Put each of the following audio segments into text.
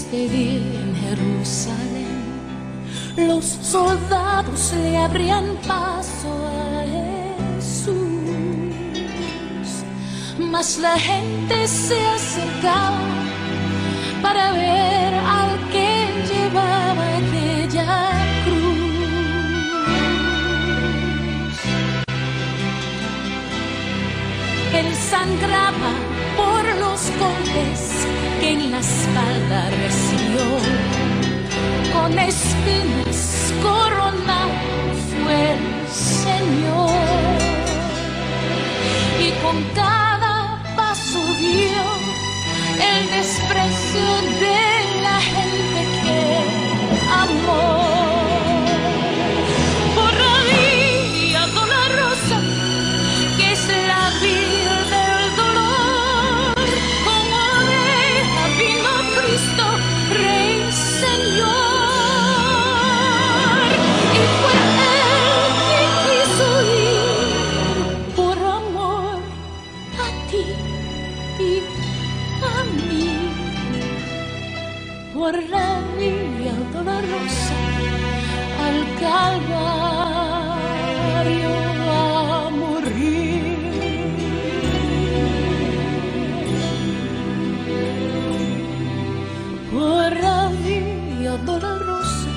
triste día en Jerusalén, los soldados le abrían paso a Jesús, mas la gente se acercaba para ver al que llevaba aquella cruz. Él sangraba por los golpes que en la espalda recibió, con espinas coronado fue el Señor, y con cada paso vio el desprecio de la gente que amó. Por la vía dolorosa que es la vía del dolor, como oveja vino Cristo, Rey, Señor, y fue Él quien quiso ir por amor a ti y a mí, por la vía dolorosa al Calvario a morir. Por la vía dolorosa,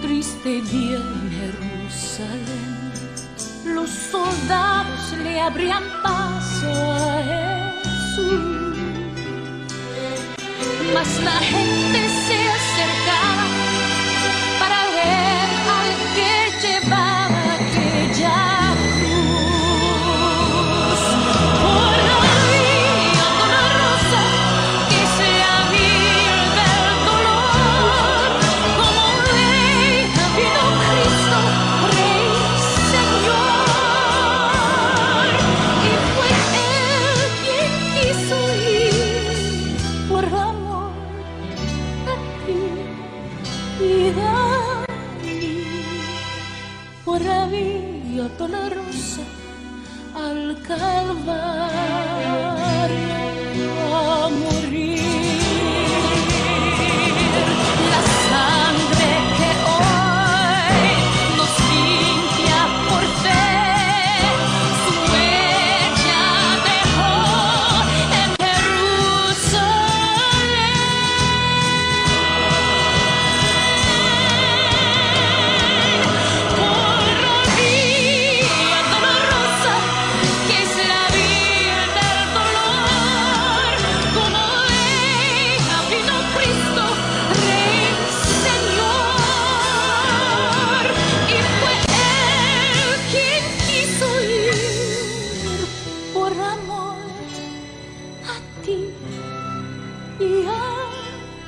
triste día en Jerusalén, los soldados le abrían paso a Jesús, mas la gente se acercaba para ver al que llevaba aquella cruz. Por la vía dolorosa que es la vía del dolor, como oveja vino Cristo, Rey, Señor, y fue Él quien quiso ir por amor a ti y a mí, por la vía dolorosa al Calvario a morir. La sangre que hoy nos limpia por fe, su huella dejó en Jerusalén. Por la vía dolorosa que es la vía del dolor, como oveja vino Cristo, Rey, Señor, y fue Él quien quiso ir por amor a ti y a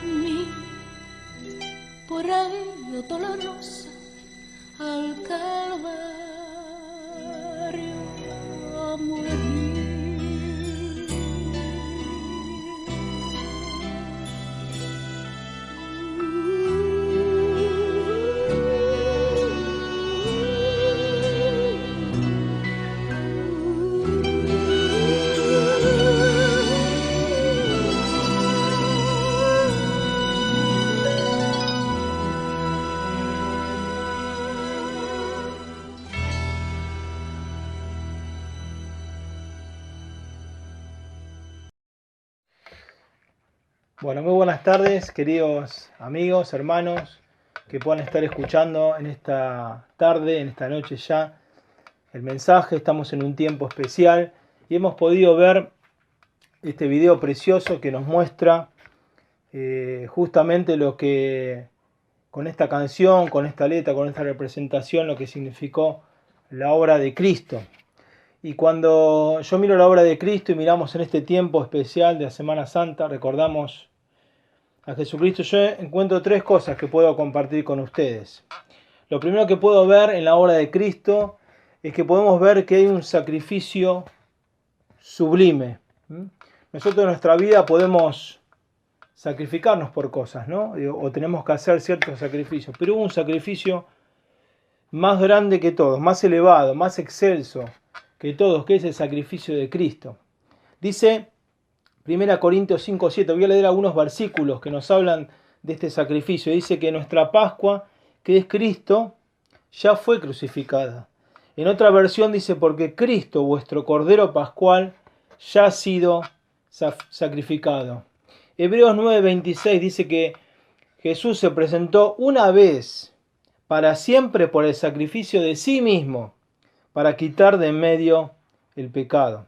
mí, por la vía dolorosa al Calvario a morir. Bueno, muy buenas tardes, queridos amigos, hermanos, que puedan estar escuchando en esta tarde, en esta noche ya, el mensaje. Estamos en un tiempo especial y hemos podido ver este video precioso que nos muestra justamente lo que, con esta canción, con esta letra, con esta representación, lo que significó la obra de Cristo. Y cuando yo miro la obra de Cristo y miramos en este tiempo especial de la Semana Santa, recordamos a Jesucristo, yo encuentro tres cosas que puedo compartir con ustedes. Lo primero que puedo ver en la obra de Cristo es que podemos ver que hay un sacrificio sublime. Nosotros en nuestra vida podemos sacrificarnos por cosas, ¿no? O tenemos que hacer ciertos sacrificios, pero hubo un sacrificio más grande que todos, más elevado, más excelso que todos, que es el sacrificio de Cristo. Dice 1 Corintios 5:7. Voy a leer algunos versículos que nos hablan de este sacrificio. Dice que nuestra Pascua, que es Cristo, ya fue crucificada. En otra versión dice, porque Cristo, vuestro Cordero Pascual, ya ha sido sacrificado. Hebreos 9:26 dice que Jesús se presentó una vez para siempre por el sacrificio de sí mismo, para quitar de en medio el pecado.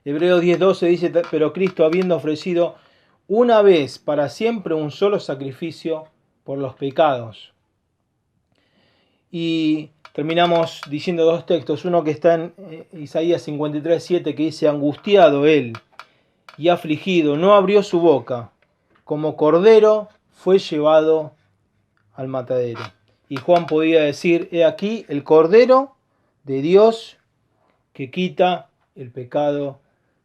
Hebreos 10:12 dice, pero Cristo, habiendo ofrecido una vez para siempre un solo sacrificio por los pecados. Y terminamos diciendo dos textos, uno que está en Isaías 53:7, que dice, angustiado él y afligido, no abrió su boca, como cordero fue llevado al matadero. Y Juan podía decir, he aquí el Cordero de Dios que quita el pecado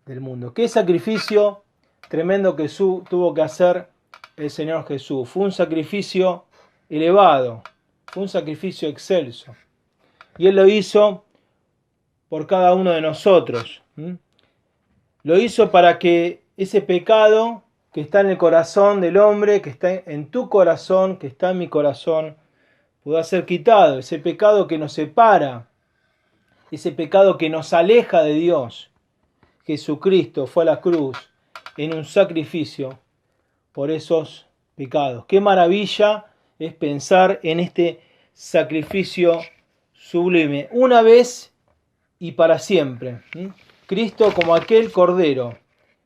del mundo. Qué sacrificio tremendo que tuvo que hacer el Señor Jesús. Fue un sacrificio elevado, fue un sacrificio excelso. Y Él lo hizo por cada uno de nosotros. Lo hizo para que ese pecado que está en el corazón del hombre, que está en tu corazón, que está en mi corazón, pueda ser quitado. Ese pecado que nos separa, ese pecado que nos aleja de Dios. Jesucristo fue a la cruz en un sacrificio por esos pecados. Qué maravilla es pensar en este sacrificio sublime, una vez y para siempre. Cristo como aquel cordero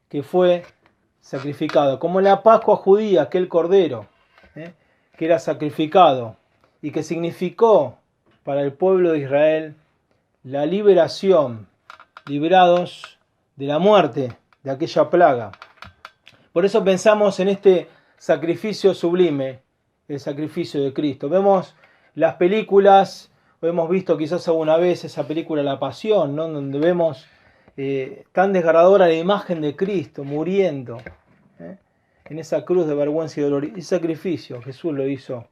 que fue sacrificado, como en la Pascua judía, aquel cordero que era sacrificado y que significó para el pueblo de Israel la liberación, librados de la muerte, de aquella plaga. Por eso pensamos en este sacrificio sublime, el sacrificio de Cristo. Vemos las películas, o hemos visto quizás alguna vez esa película La Pasión, ¿no? Donde vemos tan desgarradora la imagen de Cristo muriendo en esa cruz de vergüenza y dolor. Y sacrificio Jesús lo hizo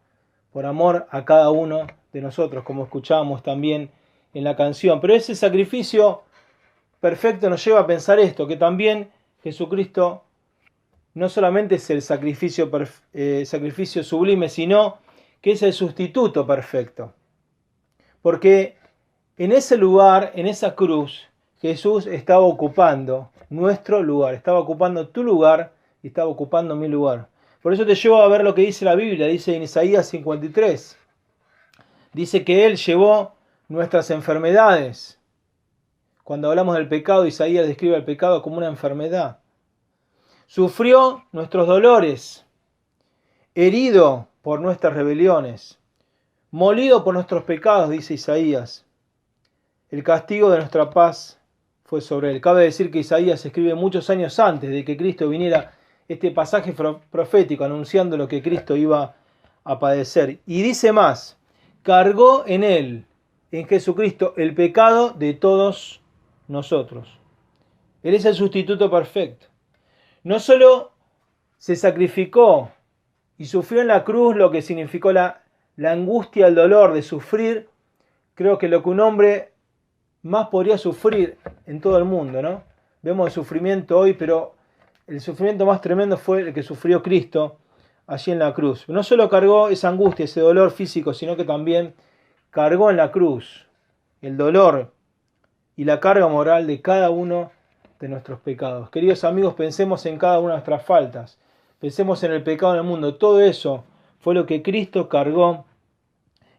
por amor a cada uno de nosotros, como escuchábamos también en la canción. Pero ese sacrificio perfecto nos lleva a pensar esto, que también Jesucristo no solamente es el sacrificio sublime, sino que es el sustituto perfecto. Porque en ese lugar, en esa cruz, Jesús estaba ocupando nuestro lugar, estaba ocupando tu lugar y estaba ocupando mi lugar. Por eso te llevo a ver lo que dice la Biblia, dice en Isaías 53. Dice que Él llevó nuestras enfermedades. Cuando hablamos del pecado, Isaías describe el pecado como una enfermedad. Sufrió nuestros dolores, herido por nuestras rebeliones, molido por nuestros pecados, dice Isaías. El castigo de nuestra paz fue sobre Él. Cabe decir que Isaías escribe muchos años antes de que Cristo viniera este pasaje profético anunciando lo que Cristo iba a padecer. Y dice más, cargó en Él, en Jesucristo, el pecado de todos nosotros. Él es el sustituto perfecto. No solo se sacrificó y sufrió en la cruz lo que significó la angustia, el dolor de sufrir, creo que lo que un hombre más podría sufrir en todo el mundo, ¿no? Vemos el sufrimiento hoy, pero el sufrimiento más tremendo fue el que sufrió Cristo allí en la cruz. No solo cargó esa angustia, ese dolor físico, sino que también cargó en la cruz el dolor y la carga moral de cada uno de nuestros pecados. Queridos amigos, pensemos en cada una de nuestras faltas. Pensemos en el pecado en el mundo. Todo eso fue lo que Cristo cargó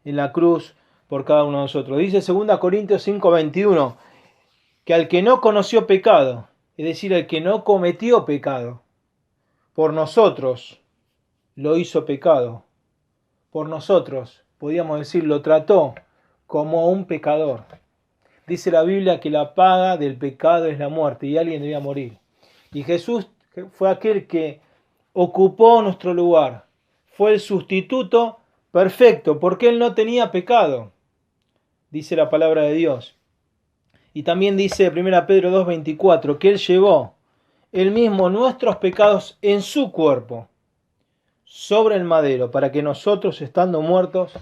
en la cruz por cada uno de nosotros. Dice 2 Corintios 5:21, que al que no conoció pecado, es decir, al que no cometió pecado, por nosotros lo hizo pecado. Por nosotros, podríamos decir, lo trató como un pecador. Dice la Biblia que la paga del pecado es la muerte y alguien debía morir. Y Jesús fue aquel que ocupó nuestro lugar. Fue el sustituto perfecto porque Él no tenía pecado, dice la palabra de Dios. Y también dice 1 Pedro 2:24 que Él llevó Él mismo nuestros pecados en su cuerpo sobre el madero para que nosotros, estando muertos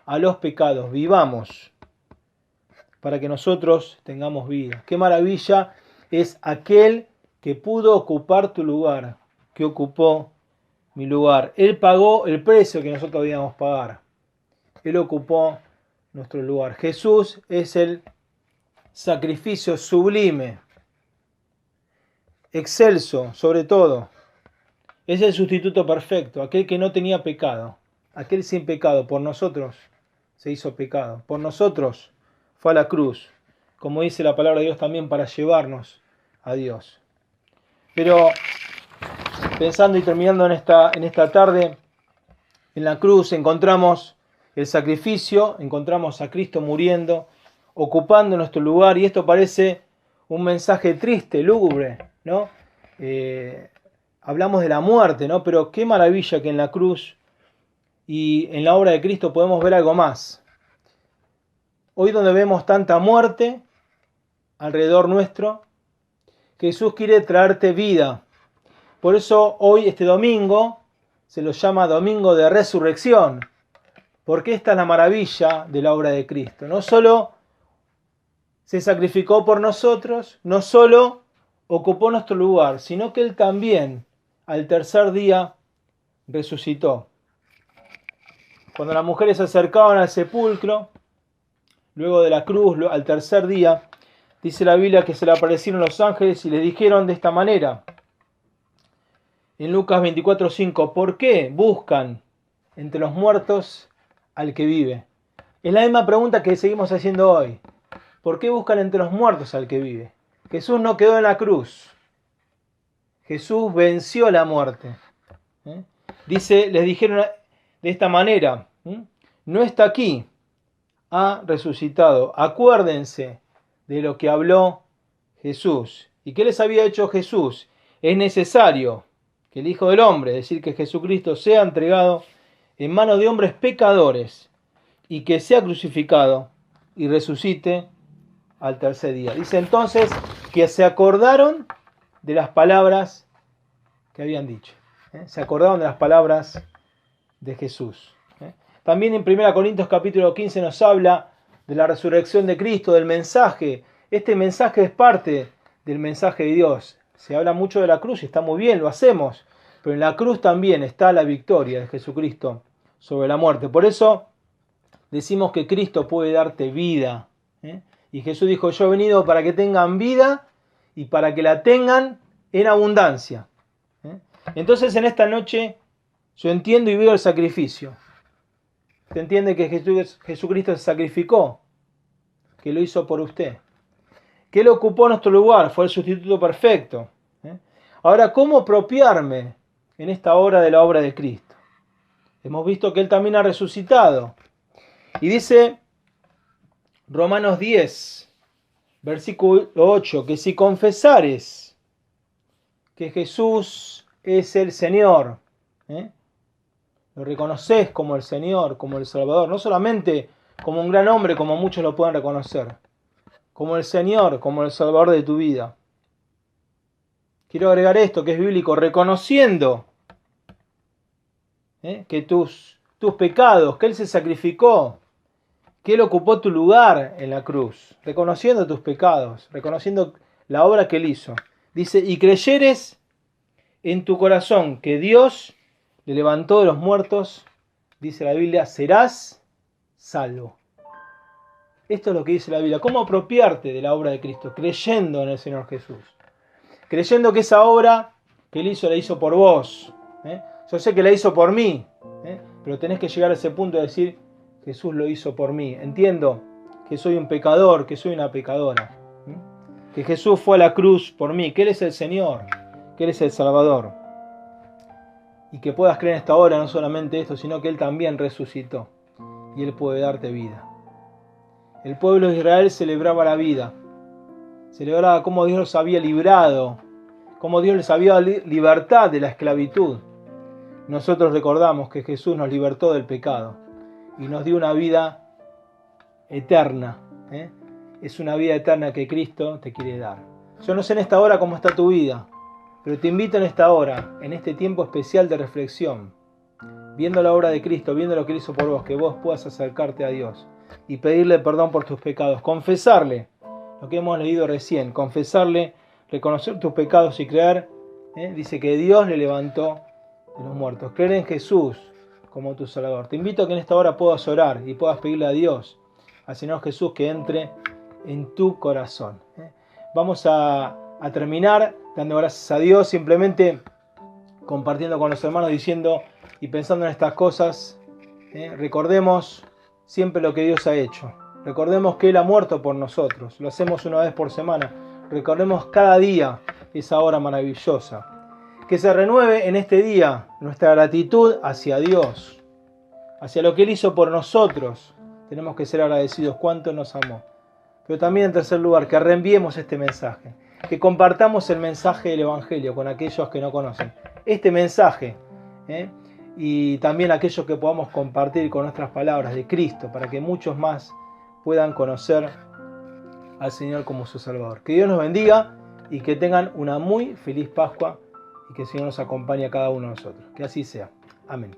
a los pecados, vivamos. Para que nosotros tengamos vida. Qué maravilla es aquel que pudo ocupar tu lugar, que ocupó mi lugar. Él pagó el precio que nosotros debíamos pagar. Él ocupó nuestro lugar. Jesús es el sacrificio sublime, excelso sobre todo. Es el sustituto perfecto, aquel que no tenía pecado, aquel sin pecado. Por nosotros se hizo pecado, por nosotros fue a la cruz, como dice la palabra de Dios también, para llevarnos a Dios. Pero pensando y terminando en esta tarde, en la cruz encontramos el sacrificio, encontramos a Cristo muriendo, ocupando nuestro lugar, y esto parece un mensaje triste, lúgubre, ¿no? Hablamos de la muerte, ¿no? Pero qué maravilla que en la cruz y en la obra de Cristo podemos ver algo más. Hoy donde vemos tanta muerte alrededor nuestro, Jesús quiere traerte vida. Por eso hoy, este domingo, se lo llama Domingo de Resurrección, porque esta es la maravilla de la obra de Cristo. No solo se sacrificó por nosotros, no solo ocupó nuestro lugar, sino que Él también, al tercer día, resucitó. Cuando las mujeres se acercaban al sepulcro, luego de la cruz, al tercer día, dice la Biblia que se le aparecieron los ángeles y le dijeron de esta manera, en Lucas 24:5, ¿por qué buscan entre los muertos al que vive? Es la misma pregunta que seguimos haciendo hoy. ¿Por qué buscan entre los muertos al que vive? Jesús no quedó en la cruz. Jesús venció la muerte. Dice, les dijeron de esta manera, no está aquí, ha resucitado. Acuérdense de lo que habló Jesús. ¿Y qué les había hecho Jesús? Es necesario que el Hijo del Hombre, es decir, que Jesucristo sea entregado en manos de hombres pecadores y que sea crucificado y resucite al tercer día. Dice entonces que se acordaron de las palabras que habían dicho. Se acordaron de las palabras de Jesús. También en 1 Corintios capítulo 15 nos habla de la resurrección de Cristo, del mensaje. Este mensaje es parte del mensaje de Dios. Se habla mucho de la cruz y está muy bien, lo hacemos. Pero en la cruz también está la victoria de Jesucristo sobre la muerte. Por eso decimos que Cristo puede darte vida. Y Jesús dijo, yo he venido para que tengan vida y para que la tengan en abundancia. Entonces en esta noche yo entiendo y veo el sacrificio. Se entiende que Jesucristo se sacrificó, que lo hizo por usted, que Él ocupó nuestro lugar, fue el sustituto perfecto. Ahora, ¿cómo apropiarme en esta hora de la obra de Cristo? Hemos visto que Él también ha resucitado. Y dice Romanos 10, versículo 8, que si confesares que Jesús es el Señor, lo reconoces como el Señor, como el Salvador, no solamente como un gran hombre, como muchos lo pueden reconocer, como el Señor, como el Salvador de tu vida. Quiero agregar esto que es bíblico, reconociendo que tus pecados, que Él se sacrificó, que Él ocupó tu lugar en la cruz, reconociendo tus pecados, reconociendo la obra que Él hizo. Dice, y creyeres en tu corazón que Dios le levantó de los muertos, dice la Biblia, serás salvo. Esto es lo que dice la Biblia. ¿Cómo apropiarte de la obra de Cristo? Creyendo en el Señor Jesús. Creyendo que esa obra que Él hizo, la hizo por vos. Yo sé que la hizo por mí, pero tenés que llegar a ese punto de decir, Jesús lo hizo por mí. Entiendo que soy un pecador, que soy una pecadora. Que Jesús fue a la cruz por mí, que Él es el Señor, que Él es el Salvador. Y que puedas creer en esta hora no solamente esto, sino que Él también resucitó. Y Él puede darte vida. El pueblo de Israel celebraba la vida. Celebraba cómo Dios los había librado. Cómo Dios les había dado libertad de la esclavitud. Nosotros recordamos que Jesús nos libertó del pecado. Y nos dio una vida eterna. Es una vida eterna que Cristo te quiere dar. Yo no sé en esta hora cómo está tu vida. Pero te invito en esta hora, en este tiempo especial de reflexión, viendo la obra de Cristo, viendo lo que Él hizo por vos, que vos puedas acercarte a Dios y pedirle perdón por tus pecados, confesarle lo que hemos leído recién, confesarle reconocer tus pecados y creer, dice que Dios le levantó de los muertos. Creer en Jesús como tu Salvador. Te invito a que en esta hora puedas orar y puedas pedirle a Dios, al Señor Jesús, que entre en tu corazón. Vamos a terminar dando gracias a Dios, simplemente compartiendo con los hermanos, diciendo y pensando en estas cosas. Recordemos siempre lo que Dios ha hecho. Recordemos que Él ha muerto por nosotros. Lo hacemos una vez por semana. Recordemos cada día esa hora maravillosa. Que se renueve en este día nuestra gratitud hacia Dios, hacia lo que Él hizo por nosotros. Tenemos que ser agradecidos cuánto nos amó. Pero también, en tercer lugar, que reenviemos este mensaje. Que compartamos el mensaje del Evangelio con aquellos que no conocen. Este mensaje, y también aquellos que podamos compartir con nuestras palabras de Cristo, para que muchos más puedan conocer al Señor como su Salvador. Que Dios nos bendiga y que tengan una muy feliz Pascua y que el Señor nos acompañe a cada uno de nosotros. Que así sea. Amén.